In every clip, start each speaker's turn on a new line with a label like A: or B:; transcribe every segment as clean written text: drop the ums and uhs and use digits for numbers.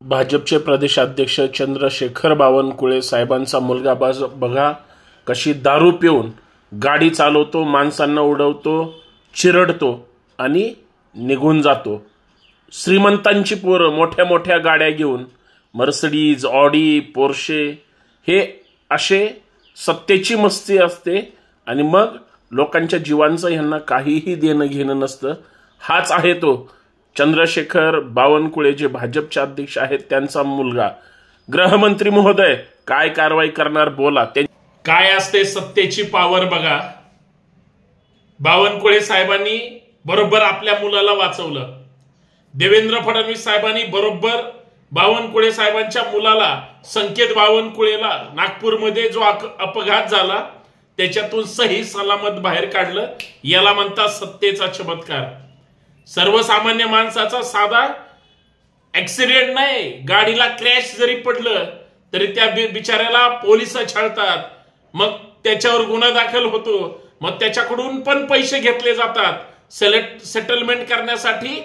A: भाजपचे प्रदेशाध्यक्ष चंद्रशेखर बावनकुळे साहेबांचा मुलगा बघा कशी दारू पिऊन गाडी चालवतो, माणसांना उडवतो, चिरडतो आणि निघून जातो। श्रीमंतांची पोरं मोठ्या मोठ्या गाड्या घेऊन मर्सिडीज, ऑडी, पोर्शे हे असे सत्तेची मस्ती असते आणि मग लोकांच्या जीवांचं ह्यांना काहीही देणं घेणं नसतं। हाच आहे तो चंद्रशेखर बावनकुळे जे भाजपचे अध्यक्ष आहेत त्यांचा मुलगा। गृहमंत्री महोदय काय कारवाई करणार बोला।
B: काय असते सत्तेची पावर बघा। बावनकुळे साहेबांनी बरोबर आपल्या मुलाला वाचवलं। देवेंद्र फडणवीस साहेबांनी बरोबर बावनकुळे साहेबांच्या मुलाला, संकेत बावनकुळेला नागपूरमध्ये जो अपघात झाला त्याच्यातून सही सलामत बाहेर काढलं। याला म्हणतात सत्तेचा चमत्कार। सर्वसामान्य माणसाचा साधा ऍक्सिडेंट नाही, गाडीला क्रॅश जरी पडलं तरी त्या बिचाऱ्याला पोलिस छळतात, मग त्याच्यावर गुन्हा दाखल होतो, मग त्याच्याकडून पण पैसे घेतले जातात। सेटलमेंट करण्यासाठी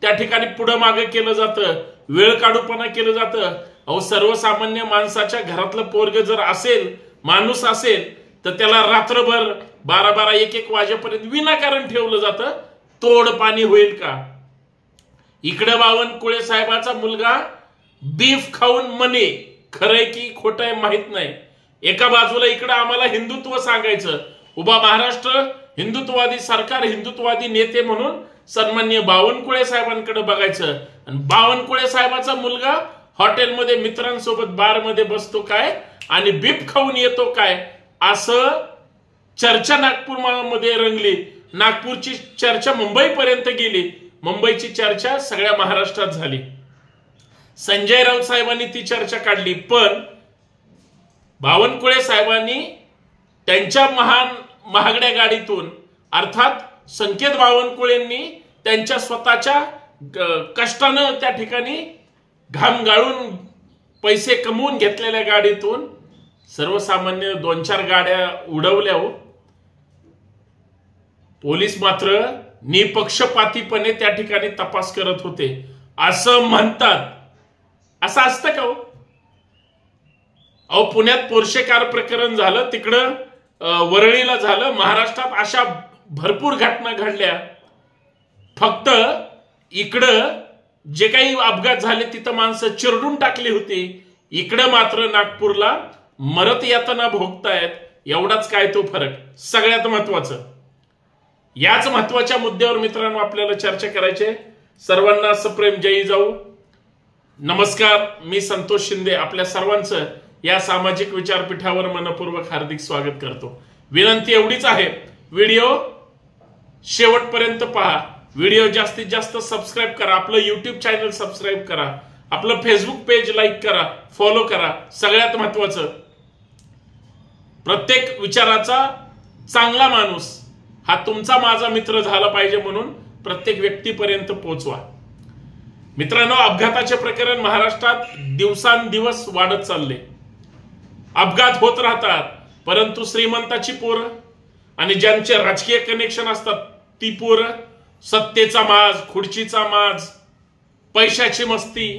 B: त्या ठिकाणी पुढे मागे केलं जातं, वेळ काढूपणा केलं जातं। अहो सर्वसामान्य माणसाच्या घरातलं पोरग जर असेल, माणूस असेल, तर त्याला रात्रभर 12-12, 1-1 वाजेपर्यंत विनाकारण ठेवलं जातं। तोड पाणी होईल का? इकडे बावनकुळे साहेबाचा मुलगा बीफ खाऊन मने, खरंय की खोटं आहे माहित नाही। एका बाजूला इकडे आम्हाला हिंदुत्व सांगायचं, उभा महाराष्ट्र, हिंदुत्ववादी सरकार, हिंदुत्ववादी नेते म्हणून सन्माननीय बावनकुळे साहेबांकडे बघायचं, आणि बावनकुळे साहेबाचा मुलगा हॉटेलमध्ये मित्रांसोबत बारमध्ये बसतो काय आणि बीफ खाऊन येतो काय, असं चर्चा नागपूरमध्ये रंगली। नागपूरची चर्चा मुंबईपर्यंत गेली, मुंबईची चर्चा सगळ्या महाराष्ट्रात झाली। संजय राऊत साहेबांनी ती चर्चा काढली, पण बावनकुळे साहेबांनी त्यांच्या महागड्या गाडीतून, अर्थात संकेत बावनकुळेंनी त्यांच्या स्वतःच्या कष्टानं त्या ठिकाणी घाम गाळून पैसे कमवून घेतलेल्या गाडीतून सर्वसामान्य 2-4 गाड्या उडवल्या हो। पोलीस मात्र निपक्षपातीपणे त्या ठिकाणी तपास करत होते असं म्हणतात। असं असतं का हो? अहो पुण्यात पोर्शे कार प्रकरण झालं, तिकडं वरळीला झालं, महाराष्ट्रात अशा भरपूर घटना घडल्या। फक्त इकडं जे काही अपघात झाले तिथं माणसं चिरडून टाकली होती, इकडं मात्र नागपूरला मरत यातना भोगतायत। एवढाच काय तो फरक। सगळ्यात महत्वाचं, याच महत्वाच्या मुद्द्यावर मित्रांनो आपल्याला चर्चा करायची। सर्वांना सप्रेम जय जाऊ। नमस्कार, मी संतोष शिंदे आपल्या सर्वांचं या सामाजिक विचारपीठावर मनपूर्वक हार्दिक स्वागत करतो। विनंती एवढीच आहे, व्हिडिओ शेवटपर्यंत पहा, व्हिडिओ जास्तीत जास्त सबस्क्राईब करा, आपलं YouTube चॅनल सबस्क्राईब करा, आपलं फेसबुक पेज लाईक करा, फॉलो करा। सगळ्यात महत्वाचं, प्रत्येक विचाराचा चांगला माणूस हा तुमचा माझा मित्र झाला पाहिजे, म्हणून प्रत्येक व्यक्तीपर्यंत पोहोचवा। मित्रांनो, अपघाताचे प्रकरण महाराष्ट्रात दिवसांदिवस वाढत चालले। अपघात होत राहतात, परंतु श्रीमंताची पोरं आणि ज्यांचे राजकीय कनेक्शन असतात ती पोरं, सत्तेचा माज, खुर्चीचा माज, पैशाची मस्ती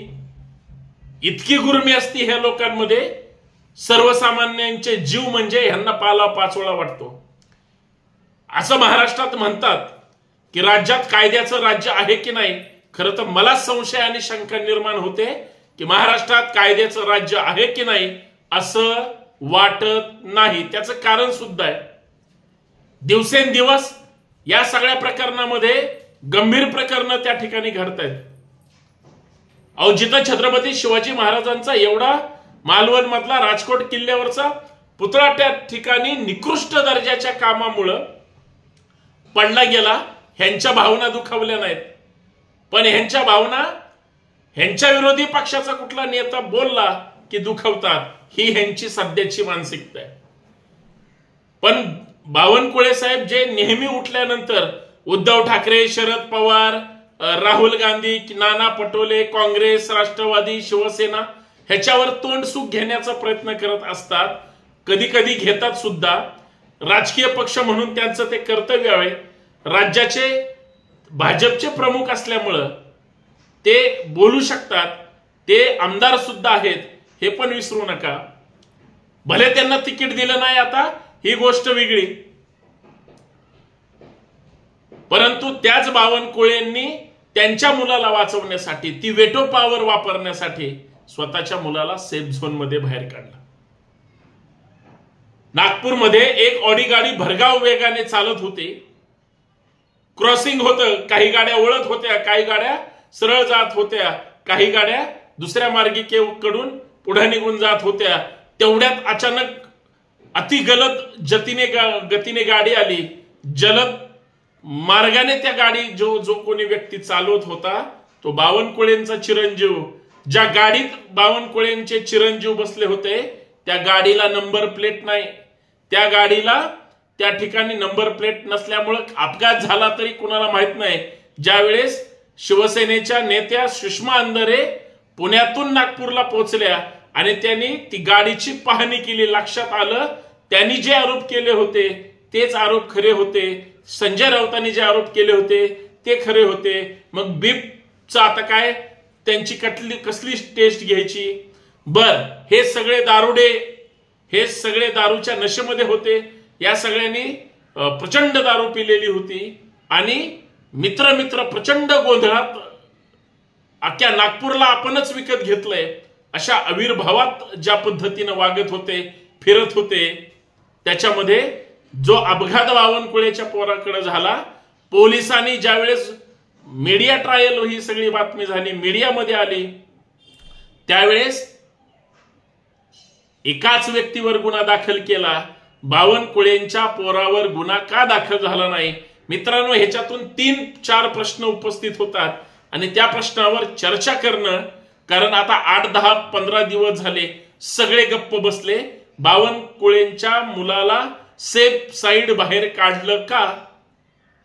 B: इतकी गुरमी असती ह्या लोकांमध्ये, सर्वसामान्यांचे जीव म्हणजे ह्यांना पाला पाचोळा वाटतो। असं महाराष्ट्रात म्हणतात की राज्यात कायद्याचं राज्य आहे की नाही। खरं तर मला संशय आणि शंका निर्माण होते की महाराष्ट्रात कायद्याचं राज्य आहे की नाही असं वाटत नाही। त्याचं कारण सुद्धा आहे, दिवसेंदिवस या सगळ्या प्रकरणामध्ये गंभीर प्रकरणं त्या ठिकाणी घडत आहेत। अहो जिथं छत्रपती शिवाजी महाराजांचा एवढा मालवण मधला राजकोट किल्ल्यावरचा पुतळा त्या ठिकाणी निकृष्ट दर्जाच्या कामामुळं पडला गेला, ह्यांच्या भावना दुखावल्या नाहीत, पण ह्यांच्या भावना ह्यांच्या विरोधी पक्षाचा कुठला नेता बोलला की दुखावतात, ही ह्यांची सध्याची मानसिकता आहे। पण बावनकुळे साहेब जे नेहमी उठल्यानंतर उद्धव ठाकरे, शरद पवार, राहुल गांधी, नाना पटोले, काँग्रेस, राष्ट्रवादी, शिवसेना ह्याच्यावर तोंडसुख घेण्याचा प्रयत्न करत असतात, कधी कधी घेतात सुद्धा। राजकीय पक्ष म्हणून त्यांचं ते कर्तव्य आहे। राज्याचे भाजपचे प्रमुख असल्यामुळं ते बोलू शकतात, ते आमदार सुद्धा आहेत हे पण विसरू नका. भले त्यांना तिकीट दिलं नाही आता ही गोष्ट वेगळी, परंतु त्याच बावनकुळेंनी त्यांच्या मुलाला वाचवण्यासाठी ती वेटो पॉवर वापरण्यासाठी स्वतःच्या मुलाला सेफ झोन मध्ये बाहेर काढलं. नागपूरमध्ये एक ऑडी गाडी भरधाव वेगाने चालत होती. क्रॉसिंग होतं, काही गाड्या वळत होत्या, काही गाड्या सरळ जात होत्या, काही गाड्या दुसऱ्या मार्गिकेकडून पुढे निघून जात होत्या. तेवढ्यात अचानक गतीने गाडी आली. जलद मार्गाने त्या गाडी जो कोणी व्यक्ती चालवत होता तो बावनकुळेंचा चिरंजीव, ज्या गाडीत बावनकुळेंचे चिरंजीव बसले होते त्या गाडीला नंबर प्लेट नाही. त्या गाडीला त्या ठिकाणी नंबर प्लेट नसल्यामुळे अपघात झाला तरी कुणाला माहित नाही. ज्यावेळेस शिवसेनेच्या नेत्या सुषमा अंधारे पुण्यातून नागपूरला पोहोचल्या आणि त्यांनी ती गाडीची पाहणी केली, लक्षात आलं त्यांनी जे आरोप केले होते तेच आरोप खरे होते. संजय राऊतांनी जे आरोप केले होते ते खरे होते. मग बीपचा आता काय, त्यांची कसली टेस्ट घ्यायची? बर, हे सगळे दारुडे, हे सगळे दारूच्या नशेमध्ये होते. या सगळ्यांनी प्रचंड दारू पिलेली होती आणि मित्र प्रचंड गोंधळात अख्ख्या नागपूरला आपणच विकत घेतलंय अशा आविर्भावात ज्या पद्धतीने वागत होते, फिरत होते, त्याच्यामध्ये जो अपघात बावनकुळेच्या पोराकडे झाला, पोलिसांनी ज्यावेळेस मीडिया ट्रायल ही सगळी बातमी झाली, मीडियामध्ये आली, त्यावेळेस एकाच व्यक्तीवर गुन्हा दाखल केला. बावनकुळेंच्या पोरावर गुन्हा का दाखल झाला नाही? मित्रांनो, ह्याच्यातून 3-4 प्रश्न उपस्थित होतात आणि त्या प्रश्नावर चर्चा करणं, कारण आता 8, 10, 15 दिवस झाले सगळे गप्प बसले. बावनकुळेंच्या मुलाला सेफ साईड बाहेर काढलं का,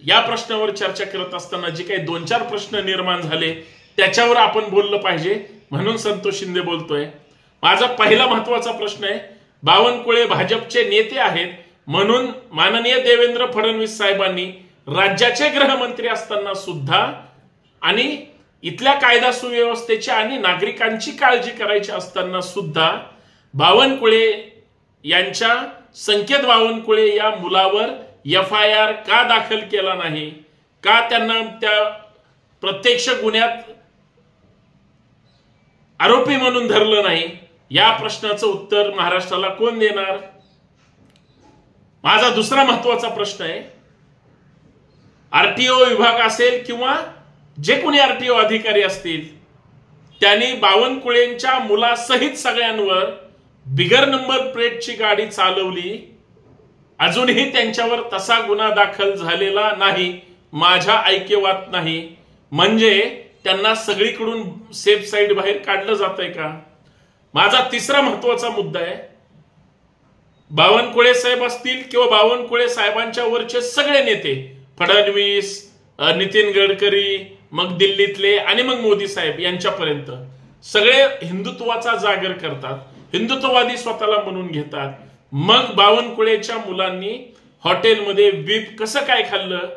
B: या प्रश्नावर चर्चा करत असताना जे काही 2-4 प्रश्न निर्माण झाले त्याच्यावर आपण बोललं पाहिजे, म्हणून संतोष शिंदे बोलतोय. माझा पहिला महत्वाचा प्रश्न आहे, बावनकुळे भाजपचे नेते आहेत म्हणून माननीय देवेंद्र फडणवीस साहेबांनी राज्याचे गृहमंत्री असताना सुद्धा आणि इथल्या कायदा सुव्यवस्थेची आणि नागरिकांची काळजी करायची असताना सुद्धा बावनकुळे यांच्या संकेत बावनकुळे या मुलावर FIR का दाखल केला नाही? का त्यांना त्या प्रत्यक्ष गुन्ह्यात आरोपी म्हणून धरलं नाही? या प्रश्नाचं उत्तर महाराष्ट्राला कोण देणार? माझा दुसरा महत्वाचा प्रश्न आहे, RTO विभाग असेल किंवा जे कोणी RTO अधिकारी असतील त्यांनी बावनकुळेंच्या मुलासहित सगळ्यांवर बिगर नंबर प्लेटची गाडी चालवली, अजूनही त्यांच्यावर तसा गुन्हा दाखल झालेला नाही, माझ्या ऐकेवात नाही. म्हणजे त्यांना सगळीकडून सेफ साईड बाहेर काढलं जातंय का? माझा तिसरा महत्वाचा मुद्दा आहे, बावनकुळे साहेब असतील किंवा बावनकुळे साहेबांच्या वरचे सगळे नेते, फडणवीस, नितीन गडकरी, मग दिल्लीतले आणि मग मोदी साहेब यांच्यापर्यंत सगळे हिंदुत्वाचा जागर करतात, हिंदुत्ववादी स्वतःला म्हणून घेतात. मग बावनकुळेच्या मुलांनी हॉटेलमध्ये बीप कसं काय खाल्लं?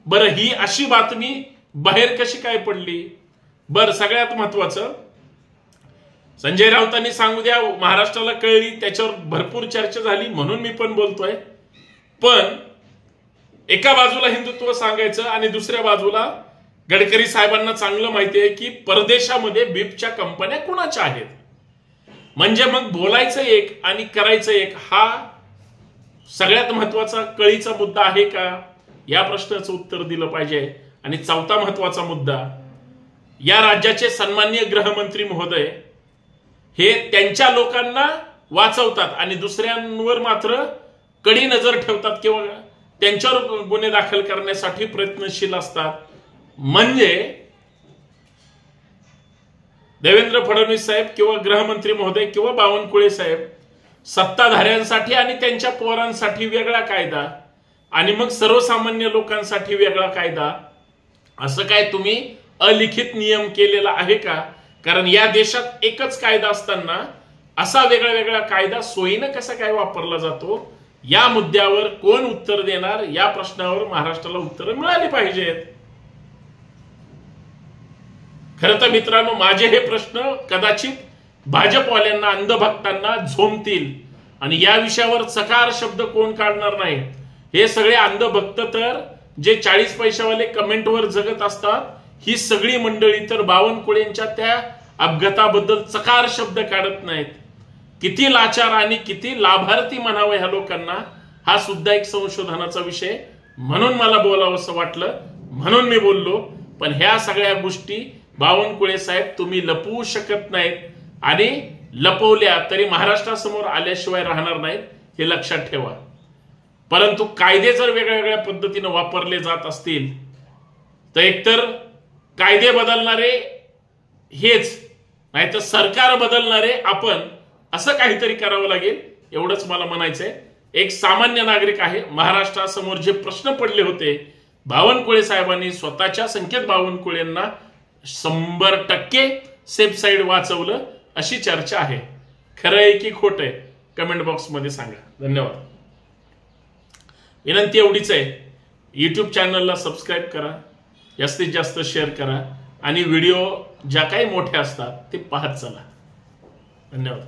B: बरं, ही अशी बातमी बाहेर कशी काय पडली? बरं, सगळ्यात महत्वाचं, संजय राऊतांनी सांगू द्या, महाराष्ट्राला कळली, त्याच्यावर भरपूर चर्चा झाली म्हणून मी पण बोलतोय. पण एका बाजूला हिंदुत्व सांगायचं आणि दुसऱ्या बाजूला गडकरी साहेबांना चांगलं माहिती आहे की परदेशामध्ये बीपच्या कंपन्या कुणाच्या आहेत. म्हणजे मग बोलायचं एक आणि करायचं एक, हा सगळ्यात महत्वाचा कळीचा मुद्दा आहे का? या प्रश्नाचं उत्तर दिलं पाहिजे. आणि चौथा महत्वाचा मुद्दा, या राज्याचे सन्माननीय गृहमंत्री महोदय हे त्यांच्या लोकांना वाचवतात आणि दुसऱ्यांवर मात्र कडी नजर ठेवतात किंवा त्यांच्यावर गुन्हे दाखल करण्यासाठी प्रयत्नशील असतात. म्हणजे देवेंद्र फडणवीस साहेब किंवा गृहमंत्री महोदय किंवा बावनकुळे साहेब सत्ताधाऱ्यांसाठी आणि त्यांच्या पोरांसाठी वेगळा कायदा आणि मग सर्वसामान्य लोकांसाठी वेगळा कायदा, असं काय तुम्ही अलिखित नियम केलेला आहे का? कारण या देशात एकच कायदा असताना असा वेगळा वेगळा कायदा सोयीनं कसा काय वापरला जातो? या मुद्द्यावर कोण उत्तर देणार? या प्रश्नावर महाराष्ट्राला उत्तरं मिळाली पाहिजेत. खरं तर मित्रांनो, माझे हे प्रश्न कदाचित भाजपवाल्यांना, अंधभक्तांना झोमतील आणि या विषयावर चकार शब्द कोण काढणार नाही. हे सगळे अंधभक्त तर जे 40 पैशावाले कमेंटवर जगत असतात, ही सगळी मंडळी तर बावनकुळेंच्या त्या अपघाताबद्दल चकार शब्द काढत नाहीत. किती लाचार आणि किती लाभार्थी म्हणावं ह्या लोकांना, हा सुद्धा एक संशोधनाचा विषय म्हणून मला बोलावं असं वाटलं, म्हणून मी बोललो. पण ह्या सगळ्या गोष्टी बावनकुळे साहेब तुम्ही लपवू शकत नाहीत आणि लपवल्या तरी महाराष्ट्रासमोर आल्याशिवाय राहणार नाहीत, हे लक्षात ठेवा. परंतु कायदे जर वेगळ्या वेगळ्या पद्धतीने वापरले जात असतील तर एकतर कायदे बदलणारे हेच, नाहीतर सरकार बदलणारे आपण, असं काहीतरी करावं लागेल, एवढंच मला म्हणायचंय. एक सामान्य नागरिक आहे, महाराष्ट्रासमोर जे प्रश्न पडले होते, बावनकुळे साहेबांनी स्वतःच्या संकेत बावनकुळेंना 100% सेफ साईड वाचवलं, अशी चर्चा आहे. खरं आहे की खोट आहे, कमेंट बॉक्स मध्ये सांगा. धन्यवाद. विनंती एवढीच आहे, युट्यूब चॅनलला सबस्क्राईब करा, जास्तीत जास्त शेअर करा आणि व्हिडिओ ज्या काही मोठे असतात ते पाहत चला. धन्यवाद.